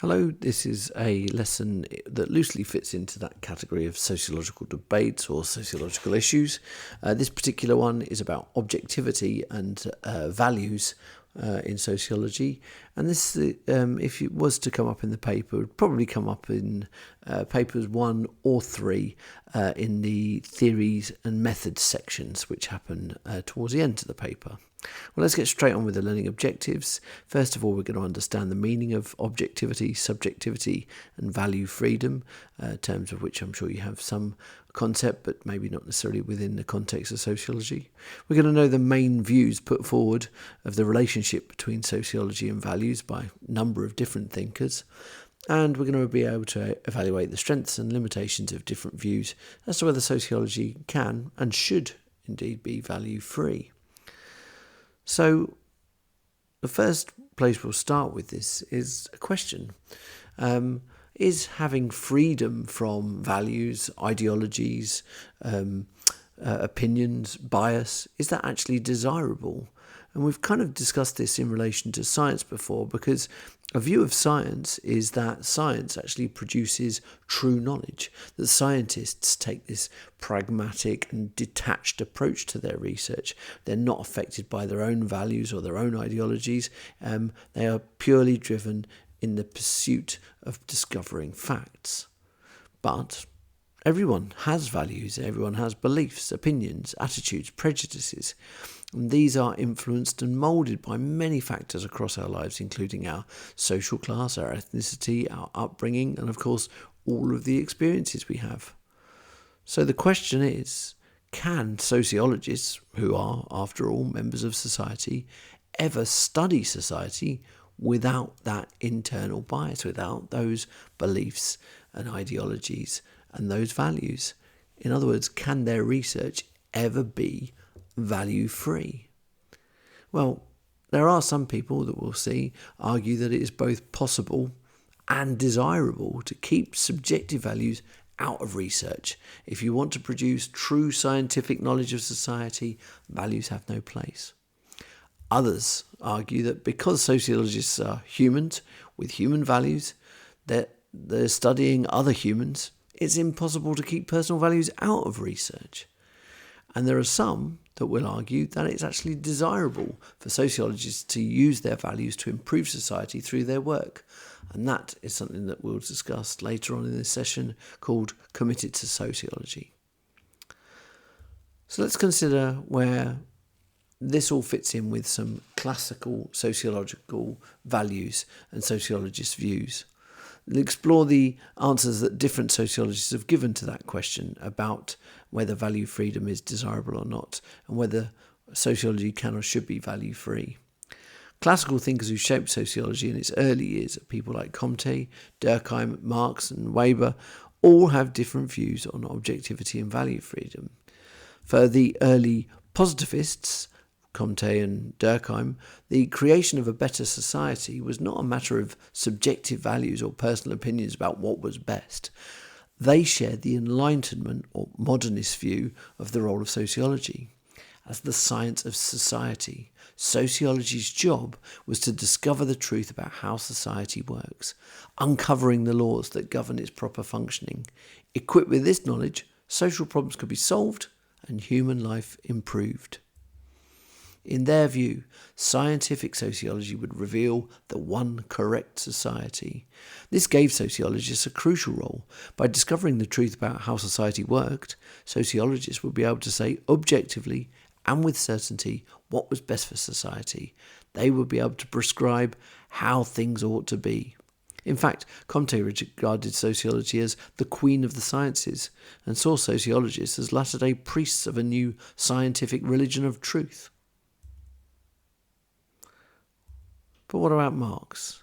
Hello, this is a lesson that loosely fits into that category of sociological debates or sociological issues. This particular one is about objectivity and values in sociology. And this, if it was to come up in the paper, would probably come up in papers 1 or 3 in the theories and methods sections, which happen towards the end of the paper. Well, let's get straight on with the learning objectives. First of all, we're going to understand the meaning of objectivity, subjectivity, and value freedom, terms of which I'm sure you have some concept, but maybe not necessarily within the context of sociology. We're going to know the main views put forward of the relationship between sociology and values by a number of different thinkers. And we're going to be able to evaluate the strengths and limitations of different views as to whether sociology can and should indeed be value-free. So the first place we'll start with this is a question. Is having freedom from values, ideologies, opinions, bias, is that actually desirable? And we've kind of discussed this in relation to science before, because a view of science is that science actually produces true knowledge, that scientists take this pragmatic and detached approach to their research. They're not affected by their own values or their own ideologies. They are purely driven in the pursuit of discovering facts. But everyone has values, everyone has beliefs, opinions, attitudes, prejudices. And these are influenced and moulded by many factors across our lives, including our social class, our ethnicity, our upbringing, and of course, all of the experiences we have. So the question is, can sociologists, who are, after all, members of society, ever study society without that internal bias, without those beliefs and ideologies and those values? In other words, can their research ever be value-free? Well, there are some people that we'll see argue that it is both possible and desirable to keep subjective values out of research. If you want to produce true scientific knowledge of society, values have no place. Others argue that because sociologists are humans with human values, that they're studying other humans, it's impossible to keep personal values out of research. And there are some that will argue that it's actually desirable for sociologists to use their values to improve society through their work. And that is something that we'll discuss later on in this session, called Committed to Sociology. So let's consider where this all fits in with some classical sociological values and sociologists' views. We'll explore the answers that different sociologists have given to that question about whether value freedom is desirable or not, and whether sociology can or should be value-free. Classical thinkers who shaped sociology in its early years, people like Comte, Durkheim, Marx and Weber, all have different views on objectivity and value freedom. For the early positivists, Comte and Durkheim, the creation of a better society was not a matter of subjective values or personal opinions about what was best. They shared the Enlightenment or modernist view of the role of sociology. As the science of society, sociology's job was to discover the truth about how society works, uncovering the laws that govern its proper functioning. Equipped with this knowledge, social problems could be solved and human life improved. In their view, scientific sociology would reveal the one correct society. This gave sociologists a crucial role. By discovering the truth about how society worked, sociologists would be able to say objectively and with certainty what was best for society. They would be able to prescribe how things ought to be. In fact, Comte regarded sociology as the queen of the sciences and saw sociologists as latter-day priests of a new scientific religion of truth. But what about Marx?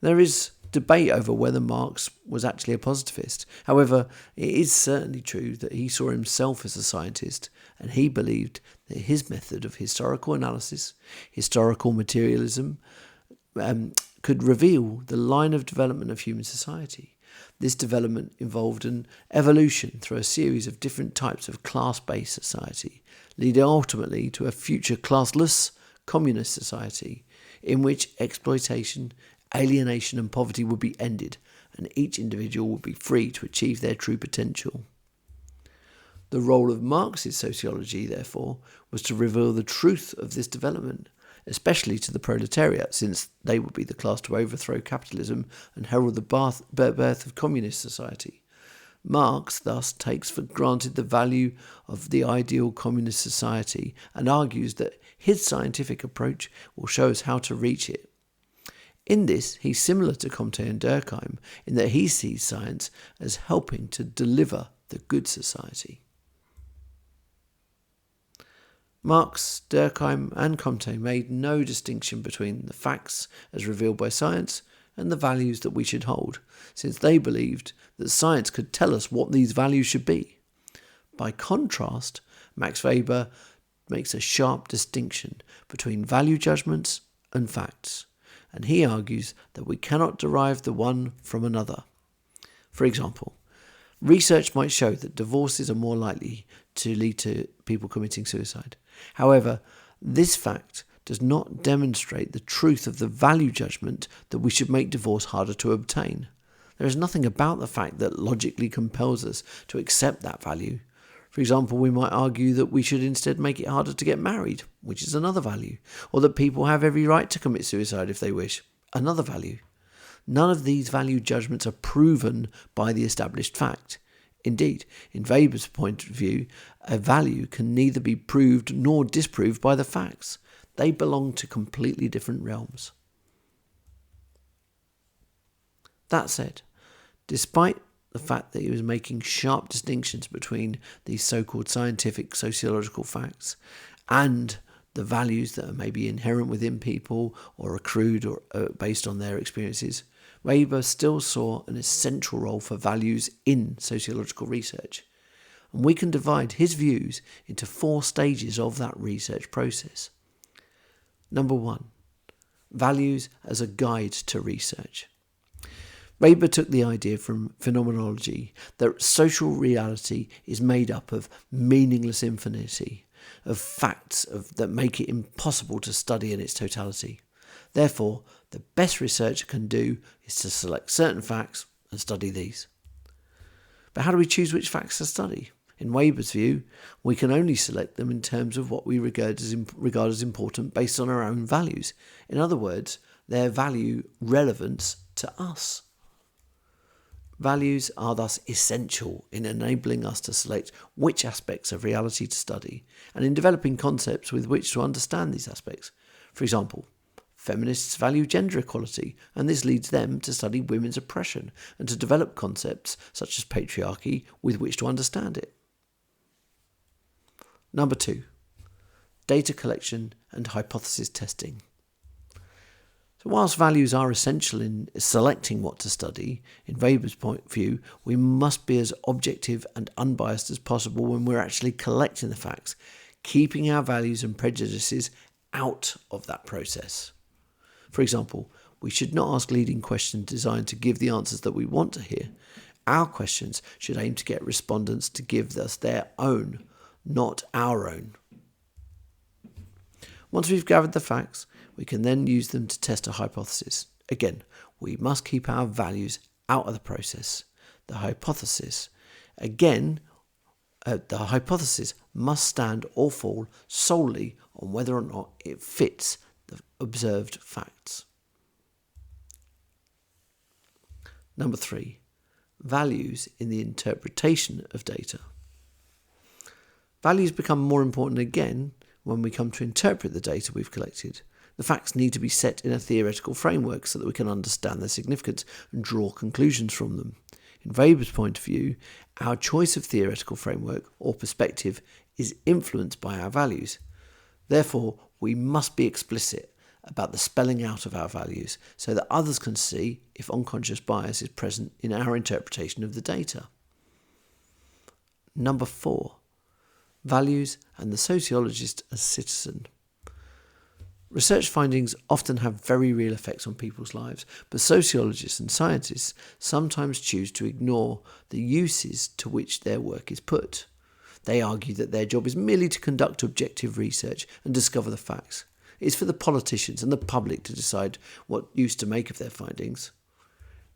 There is debate over whether Marx was actually a positivist. However, it is certainly true that he saw himself as a scientist, and he believed that his method of historical analysis, historical materialism, could reveal the line of development of human society. This development involved an evolution through a series of different types of class-based society, leading ultimately to a future classless communist society, in which exploitation alienation and poverty would be ended, and each individual would be free to achieve their true potential. The role of Marx's sociology, therefore, was to reveal the truth of this development, especially to the proletariat, since they would be the class to overthrow capitalism and herald the birth of communist society. Marx thus takes for granted the value of the ideal communist society and argues that his scientific approach will show us how to reach it. In this, he's similar to Comte and Durkheim in that he sees science as helping to deliver the good society. Marx, Durkheim and Comte made no distinction between the facts as revealed by science and the values that we should hold, since they believed that science could tell us what these values should be. By contrast, Max Weber makes a sharp distinction between value judgments and facts, and he argues that we cannot derive the one from another. For example, research might show that divorces are more likely to lead to people committing suicide. However, this fact does not demonstrate the truth of the value judgment that we should make divorce harder to obtain. There is nothing about the fact that logically compels us to accept that value. For example, we might argue that we should instead make it harder to get married, which is another value, or that people have every right to commit suicide if they wish, another value. None of these value judgments are proven by the established fact. Indeed, in Weber's point of view, a value can neither be proved nor disproved by the facts. They belong to completely different realms. That said, despite the fact that he was making sharp distinctions between these so-called scientific sociological facts and the values that are maybe inherent within people or accrued or based on their experiences, Weber still saw an essential role for values in sociological research. And we can divide his views into 4 stages of that research process. Number 1, values as a guide to research. Weber took the idea from phenomenology that social reality is made up of meaningless infinity, of facts that make it impossible to study in its totality. Therefore, the best researcher can do is to select certain facts and study these. But how do we choose which facts to study? In Weber's view, we can only select them in terms of what we regard as important based on our own values. In other words, their value relevance to us. Values are thus essential in enabling us to select which aspects of reality to study and in developing concepts with which to understand these aspects. For example, feminists value gender equality, and this leads them to study women's oppression and to develop concepts such as patriarchy with which to understand it. Number 2, data collection and hypothesis testing. So whilst values are essential in selecting what to study, in Weber's point of view, we must be as objective and unbiased as possible when we're actually collecting the facts, keeping our values and prejudices out of that process. For example, we should not ask leading questions designed to give the answers that we want to hear. Our questions should aim to get respondents to give us their own, not our own. Once we've gathered the facts, we can then use them to test a hypothesis. Again, we must keep our values out of the process. The hypothesis must stand or fall solely on whether or not it fits the observed facts. Number 3, values in the interpretation of data. Values become more important again when we come to interpret the data we've collected. The facts need to be set in a theoretical framework so that we can understand their significance and draw conclusions from them. In Weber's point of view, our choice of theoretical framework or perspective is influenced by our values. Therefore, we must be explicit about the spelling out of our values so that others can see if unconscious bias is present in our interpretation of the data. Number 4, values and the sociologist as citizen. Research findings often have very real effects on people's lives, but sociologists and scientists sometimes choose to ignore the uses to which their work is put. They argue that their job is merely to conduct objective research and discover the facts. It's for the politicians and the public to decide what use to make of their findings.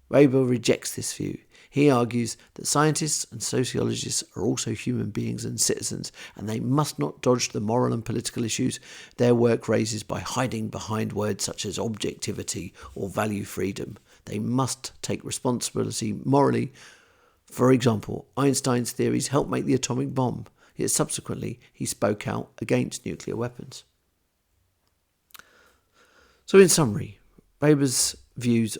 Weber rejects this view. He argues that scientists and sociologists are also human beings and citizens, and they must not dodge the moral and political issues their work raises by hiding behind words such as objectivity or value freedom. They must take responsibility morally. For example, Einstein's theories helped make the atomic bomb, yet subsequently he spoke out against nuclear weapons. So in summary, Weber's views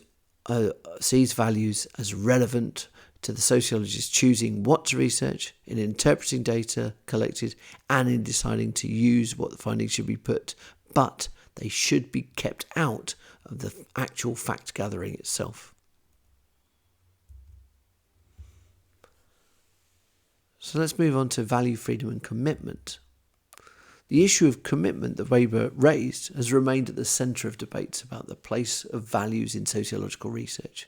sees values as relevant to the sociologist choosing what to research, in interpreting data collected, and in deciding to use what the findings should be put, but they should be kept out of the actual fact gathering itself. So let's move on to value, freedom and commitment. The issue of commitment that Weber raised has remained at the centre of debates about the place of values in sociological research.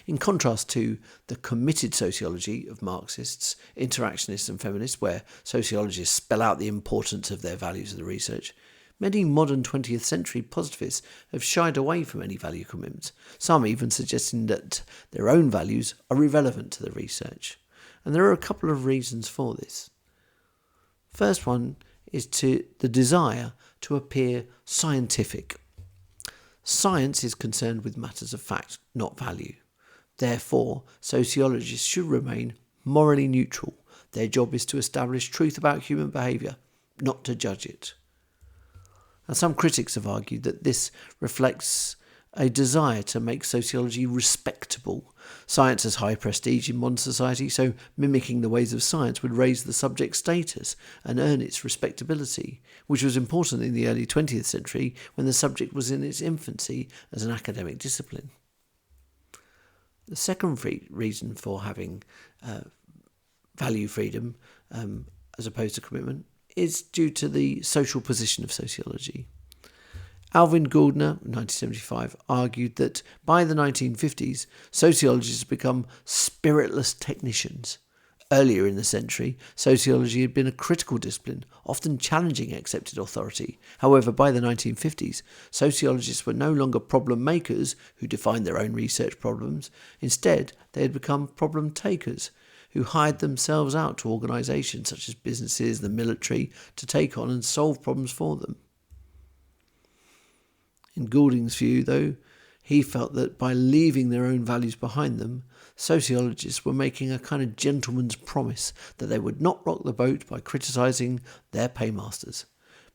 In contrast to the committed sociology of Marxists, interactionists and feminists, where sociologists spell out the importance of their values of the research, many modern 20th century positivists have shied away from any value commitments, some even suggesting that their own values are irrelevant to the research. And there are a couple of reasons for this. First one is to the desire to appear scientific. Science is concerned with matters of fact, not value. Therefore, sociologists should remain morally neutral. Their job is to establish truth about human behaviour, not to judge it. And some critics have argued that this reflects a desire to make sociology respectable. Science has high prestige in modern society, so mimicking the ways of science would raise the subject's status and earn its respectability, which was important in the early 20th century when the subject was in its infancy as an academic discipline. The second reason for having value freedom as opposed to commitment is due to the social position of sociology. Alvin Gardner, 1975, argued that by the 1950s, sociologists had become spiritless technicians. Earlier in the century, sociology had been a critical discipline, often challenging accepted authority. However, by the 1950s, sociologists were no longer problem makers who defined their own research problems. Instead, they had become problem takers who hired themselves out to organisations such as businesses, the military, to take on and solve problems for them. In Goulding's view, though, he felt that by leaving their own values behind them, sociologists were making a kind of gentleman's promise that they would not rock the boat by criticising their paymasters.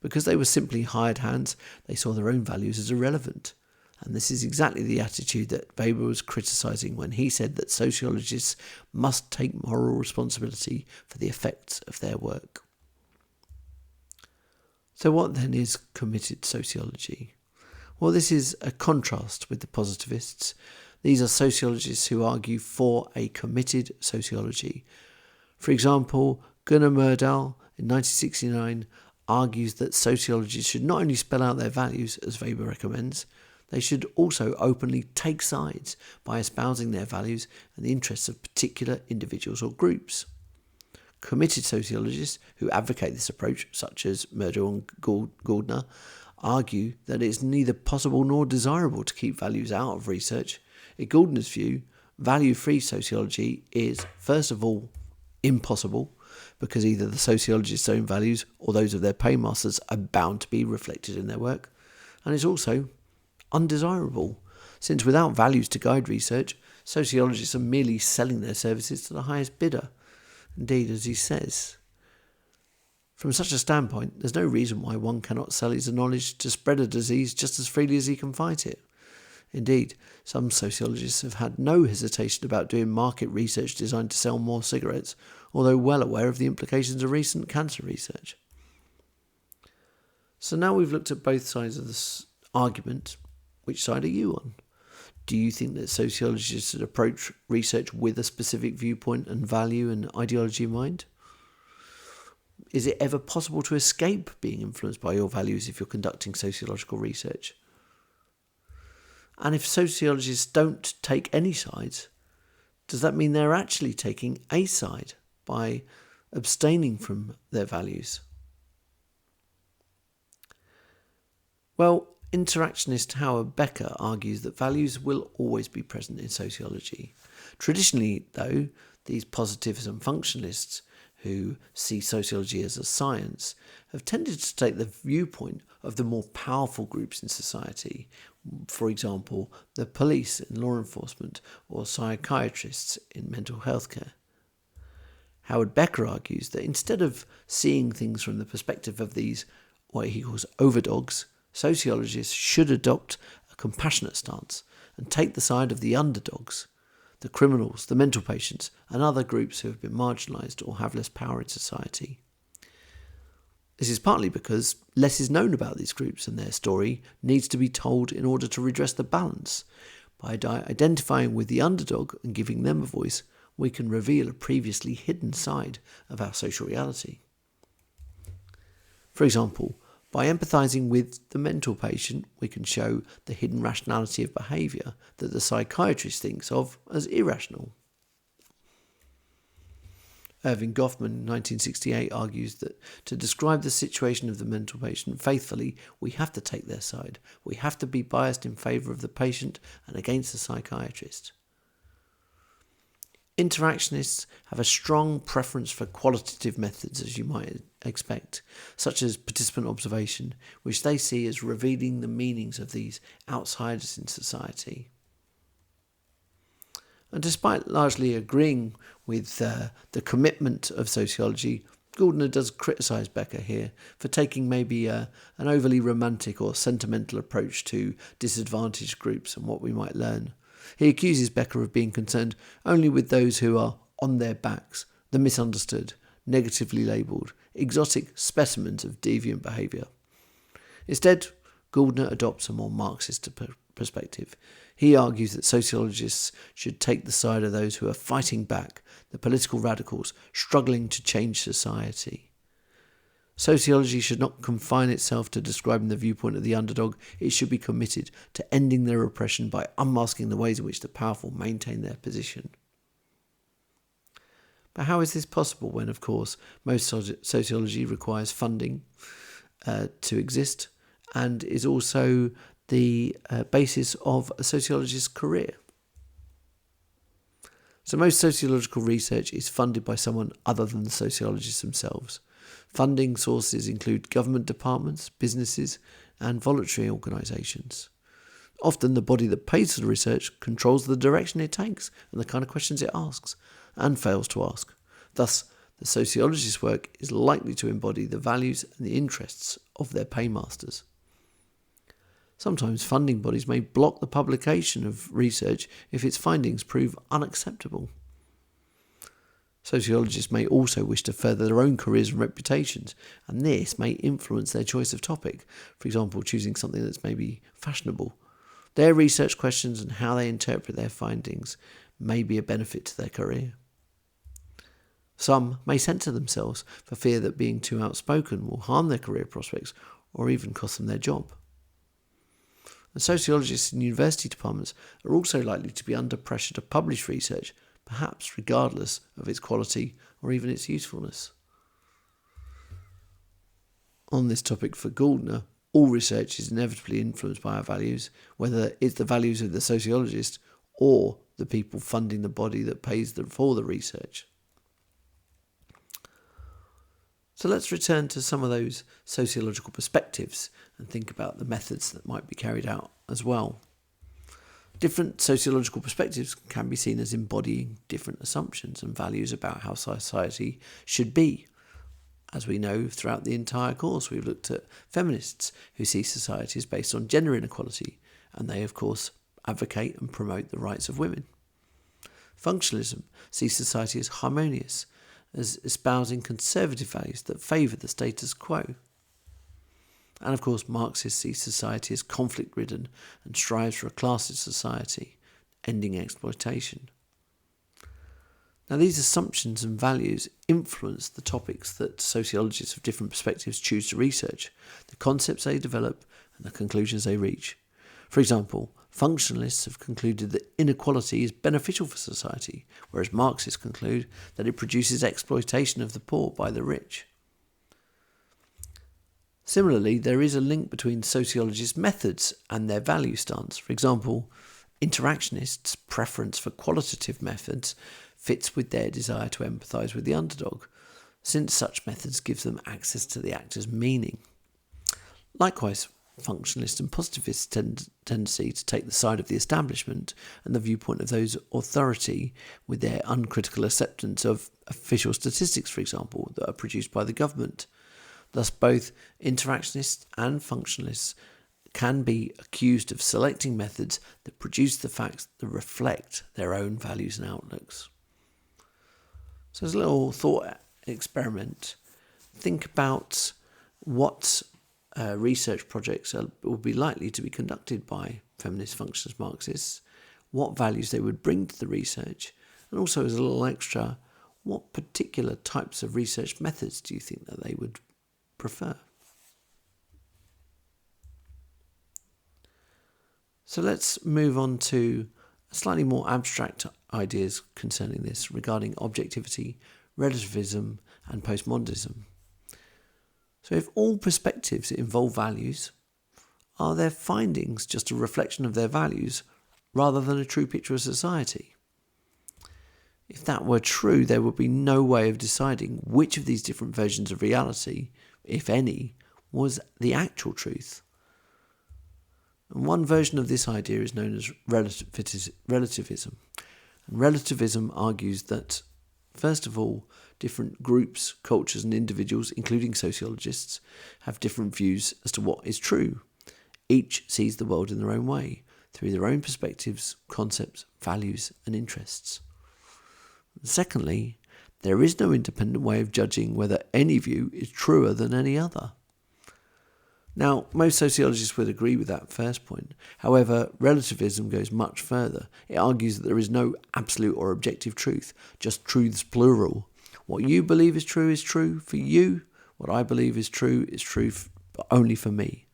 Because they were simply hired hands, they saw their own values as irrelevant. And this is exactly the attitude that Weber was criticising when he said that sociologists must take moral responsibility for the effects of their work. So what then is committed sociology? Well, this is a contrast with the positivists. These are sociologists who argue for a committed sociology. For example, Gunnar Myrdal in 1969 argues that sociologists should not only spell out their values, as Weber recommends, they should also openly take sides by espousing their values and the interests of particular individuals or groups. Committed sociologists who advocate this approach, such as Myrdal and Gardner, argue that it is neither possible nor desirable to keep values out of research. In Gardner's view, value-free sociology is, first of all, impossible, because either the sociologist's own values or those of their paymasters are bound to be reflected in their work, and it's also undesirable, since without values to guide research, sociologists are merely selling their services to the highest bidder. Indeed, as he says, from such a standpoint, there's no reason why one cannot sell his knowledge to spread a disease just as freely as he can fight it. Indeed, some sociologists have had no hesitation about doing market research designed to sell more cigarettes, although well aware of the implications of recent cancer research. So now we've looked at both sides of this argument. Which side are you on? Do you think that sociologists should approach research with a specific viewpoint and value and ideology in mind? Is it ever possible to escape being influenced by your values if you're conducting sociological research? And if sociologists don't take any sides, does that mean they're actually taking a side by abstaining from their values? Well, interactionist Howard Becker argues that values will always be present in sociology. Traditionally, though, these positivists and functionalists who see sociology as a science have tended to take the viewpoint of the more powerful groups in society, for example, the police in law enforcement or psychiatrists in mental health care. Howard Becker argues that instead of seeing things from the perspective of these, what he calls overdogs, sociologists should adopt a compassionate stance and take the side of the underdogs, the criminals, the mental patients, and other groups who have been marginalised or have less power in society. This is partly because less is known about these groups and their story needs to be told in order to redress the balance. By identifying with the underdog and giving them a voice, we can reveal a previously hidden side of our social reality. For example, by empathising with the mental patient, we can show the hidden rationality of behaviour that the psychiatrist thinks of as irrational. Irving Goffman in 1968 argues that to describe the situation of the mental patient faithfully, we have to take their side. We have to be biased in favour of the patient and against the psychiatrist. Interactionists have a strong preference for qualitative methods, as you might expect, such as participant observation, which they see as revealing the meanings of these outsiders in society. And despite largely agreeing with the commitment of sociology, Goldner does criticise Becker here for taking maybe an overly romantic or sentimental approach to disadvantaged groups and what we might learn. He accuses Becker of being concerned only with those who are on their backs, the misunderstood, negatively labelled, exotic specimens of deviant behaviour. Instead, Goldner adopts a more Marxist perspective. He argues that sociologists should take the side of those who are fighting back, the political radicals struggling to change society. Sociology should not confine itself to describing the viewpoint of the underdog. It should be committed to ending their oppression by unmasking the ways in which the powerful maintain their position. But how is this possible when, of course, most sociology requires funding to exist and is also the basis of a sociologist's career? So most sociological research is funded by someone other than the sociologists themselves. Funding sources include government departments, businesses, and voluntary organisations. Often the body that pays for the research controls the direction it takes and the kind of questions it asks, and fails to ask. Thus, the sociologist's work is likely to embody the values and the interests of their paymasters. Sometimes funding bodies may block the publication of research if its findings prove unacceptable. Sociologists may also wish to further their own careers and reputations, and this may influence their choice of topic, for example, choosing something that's maybe fashionable. Their research questions and how they interpret their findings may be a benefit to their career. Some may censor themselves for fear that being too outspoken will harm their career prospects or even cost them their job. And sociologists in university departments are also likely to be under pressure to publish research, perhaps regardless of its quality or even its usefulness. On this topic for Goldner, all research is inevitably influenced by our values, whether it's the values of the sociologist or the people funding the body that pays for the research. So let's return to some of those sociological perspectives and think about the methods that might be carried out as well. Different sociological perspectives can be seen as embodying different assumptions and values about how society should be. As we know, throughout the entire course, we've looked at feminists who see society as based on gender inequality, and they, of course, advocate and promote the rights of women. Functionalism sees society as harmonious, as espousing conservative values that favour the status quo. And of course, Marxists see society as conflict-ridden and strives for a classist society, ending exploitation. Now, these assumptions and values influence the topics that sociologists of different perspectives choose to research, the concepts they develop, and the conclusions they reach. For example, functionalists have concluded that inequality is beneficial for society, whereas Marxists conclude that it produces exploitation of the poor by the rich. Similarly, there is a link between sociologists' methods and their value stance. For example, interactionists' preference for qualitative methods fits with their desire to empathise with the underdog, since such methods give them access to the actor's meaning. Likewise, functionalist and positivist tendency to take the side of the establishment and the viewpoint of those authority with their uncritical acceptance of official statistics, for example, that are produced by the government. Thus, both interactionists and functionalists can be accused of selecting methods that produce the facts that reflect their own values and outlooks. So as a little thought experiment, think about what research projects will be likely to be conducted by feminist, functionalist, Marxists, what values they would bring to the research, and also as a little extra, what particular types of research methods do you think that they would prefer? So let's move on to slightly more abstract ideas concerning this regarding objectivity, relativism, and postmodernism. So if all perspectives involve values, are their findings just a reflection of their values rather than a true picture of society? If that were true, there would be no way of deciding which of these different versions of reality, if any, was the actual truth. And one version of this idea is known as relativism. And relativism argues that, first of all, different groups, cultures and individuals, including sociologists, have different views as to what is true. Each sees the world in their own way, through their own perspectives, concepts, values and interests. Secondly, there is no independent way of judging whether any view is truer than any other. Now, most sociologists would agree with that first point. However, relativism goes much further. It argues that there is no absolute or objective truth, just truths plural. What you believe is true for you. What I believe is true only for me.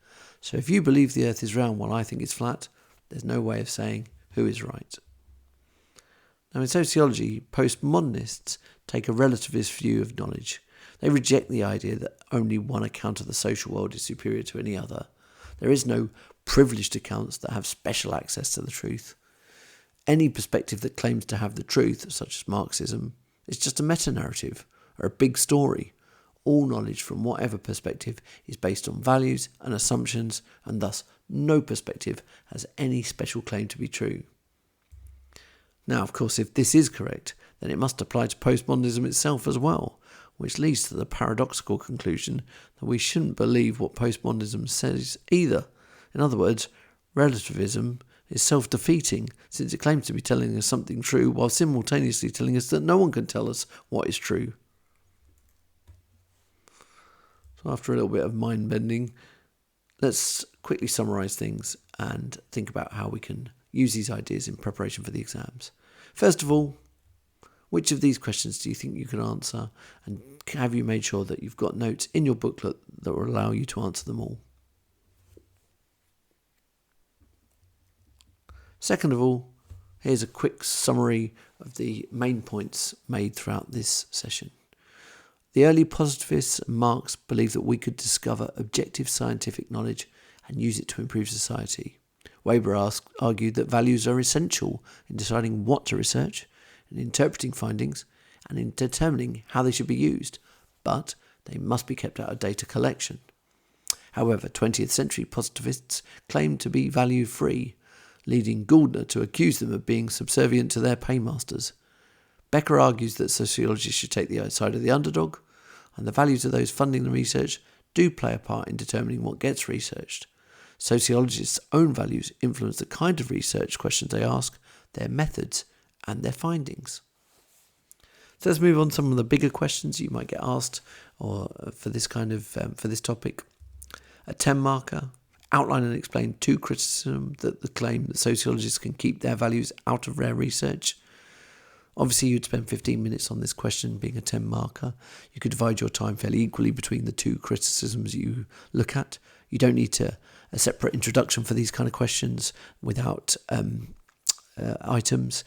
So if you believe the earth is round while I think it's flat, there's no way of saying who is right. Now, in sociology, postmodernists take a relativist view of knowledge. They reject the idea that only one account of the social world is superior to any other. There is no privileged accounts that have special access to the truth. Any perspective that claims to have the truth, such as Marxism, is just a meta-narrative or a big story. All knowledge from whatever perspective is based on values and assumptions, and thus no perspective has any special claim to be true. Now, of course, if this is correct, then it must apply to postmodernism itself as well, which leads to the paradoxical conclusion that we shouldn't believe what postmodernism says either. In other words, relativism is self-defeating, since it claims to be telling us something true while simultaneously telling us that no one can tell us what is true. So after a little bit of mind-bending, let's quickly summarise things and think about how we can use these ideas in preparation for the exams. First of all, which of these questions do you think you can answer, and have you made sure that you've got notes in your booklet that will allow you to answer them all? Second of all, here's a quick summary of the main points made throughout this session. The early positivists and Marx believed that we could discover objective scientific knowledge and use it to improve society. Weber argued that values are essential in deciding what to research, in interpreting findings, and in determining how they should be used, but they must be kept out of data collection. However, 20th century positivists claimed to be value-free, leading Gardner to accuse them of being subservient to their paymasters. Becker argues that sociologists should take the side of the underdog, and the values of those funding the research do play a part in determining what gets researched. Sociologists' own values influence the kind of research questions they ask, their methods, and their findings. So let's move on to some of the bigger questions you might get asked for this topic. A 10 marker. Outline and explain two criticisms that the claim that sociologists can keep their values out of their research. Obviously, you'd spend 15 minutes on this question, being a 10 marker. You could divide your time fairly equally between the two criticisms you look at. You don't need a separate introduction for these kind of questions without items.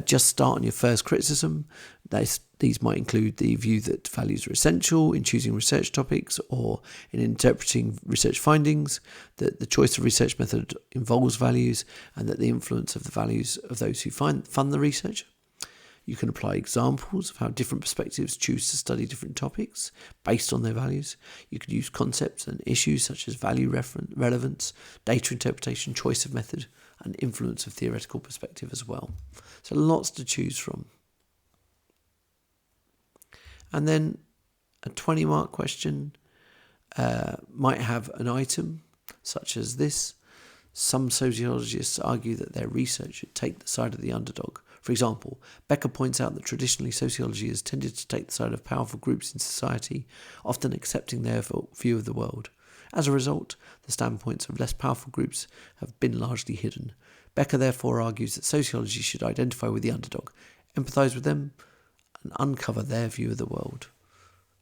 Just start on your first criticism. This These might include the view that values are essential in choosing research topics or in interpreting research findings, that the choice of research method involves values, and that the influence of the values of those who fund the research. You can apply examples of how different perspectives choose to study different topics based on their values. You can use concepts and issues such as value relevance, data interpretation, choice of method, and influence of theoretical perspective as well. So lots to choose from. And then a 20-mark question might have an item such as this. Some sociologists argue that their research should take the side of the underdog. For example, Becker points out that traditionally sociology has tended to take the side of powerful groups in society, often accepting their view of the world. As a result, the standpoints of less powerful groups have been largely hidden. Becker therefore argues that sociology should identify with the underdog, empathise with them, and uncover their view of the world.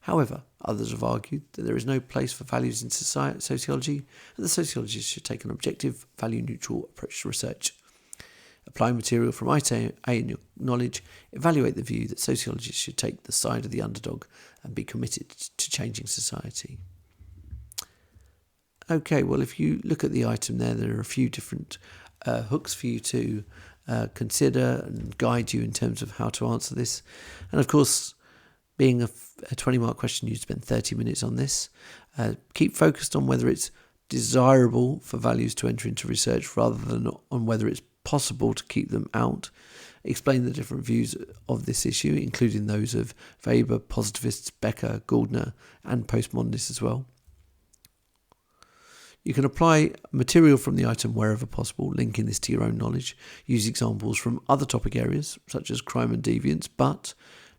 However, others have argued that there is no place for values in sociology, and that sociologists should take an objective, value-neutral approach to research. Apply material from item A in your knowledge, evaluate the view that sociologists should take the side of the underdog and be committed to changing society. Okay, well, if you look at the item there are a few different hooks for you to consider and guide you in terms of how to answer this. And of course, being a 20-mark question, you spend 30 minutes on this. Keep focused on whether it's desirable for values to enter into research rather than on whether it's possible to keep them out. Explain the different views of this issue, including those of Weber, positivists, Becker, Gouldner, and postmodernists as well. You can apply material from the item wherever possible, linking this to your own knowledge. Use examples from other topic areas, such as crime and deviance, but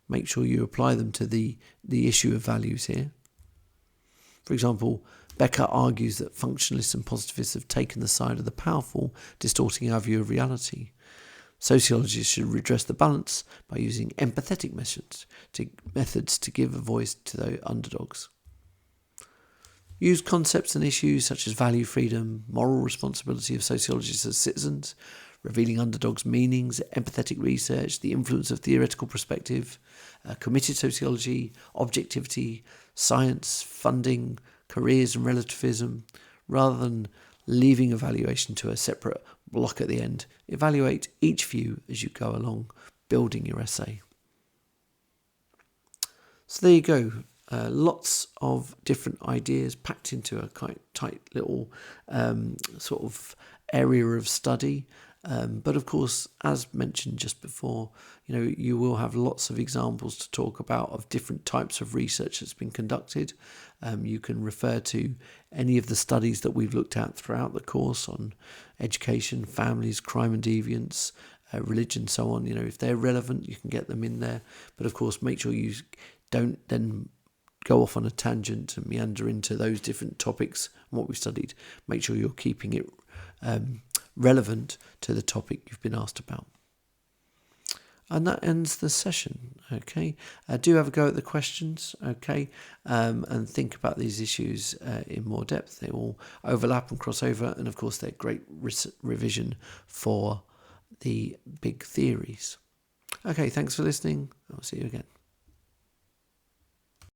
make sure you apply them to the issue of values here. For example, Becker argues that functionalists and positivists have taken the side of the powerful, distorting our view of reality. Sociologists should redress the balance by using empathetic methods to give a voice to the underdogs. Use concepts and issues such as value freedom, moral responsibility of sociologists as citizens, revealing underdogs' meanings, empathetic research, the influence of theoretical perspective, committed sociology, objectivity, science, funding, careers and relativism. Rather than leaving evaluation to a separate block at the end, evaluate each view as you go along, building your essay. So there you go. Lots of different ideas packed into a quite tight little sort of area of study. But of course, as mentioned just before, you will have lots of examples to talk about of different types of research that's been conducted. You can refer to any of the studies that we've looked at throughout the course on education, families, crime and deviance, religion, so on. If they're relevant, you can get them in there. But of course, make sure you don't then go off on a tangent and meander into those different topics and what we've studied. Make sure you're keeping it relevant to the topic you've been asked about. And that ends the session, okay? Do have a go at the questions, okay? And think about these issues in more depth. They all overlap and cross over, and of course they're great revision for the big theories. Okay, thanks for listening. I'll see you again.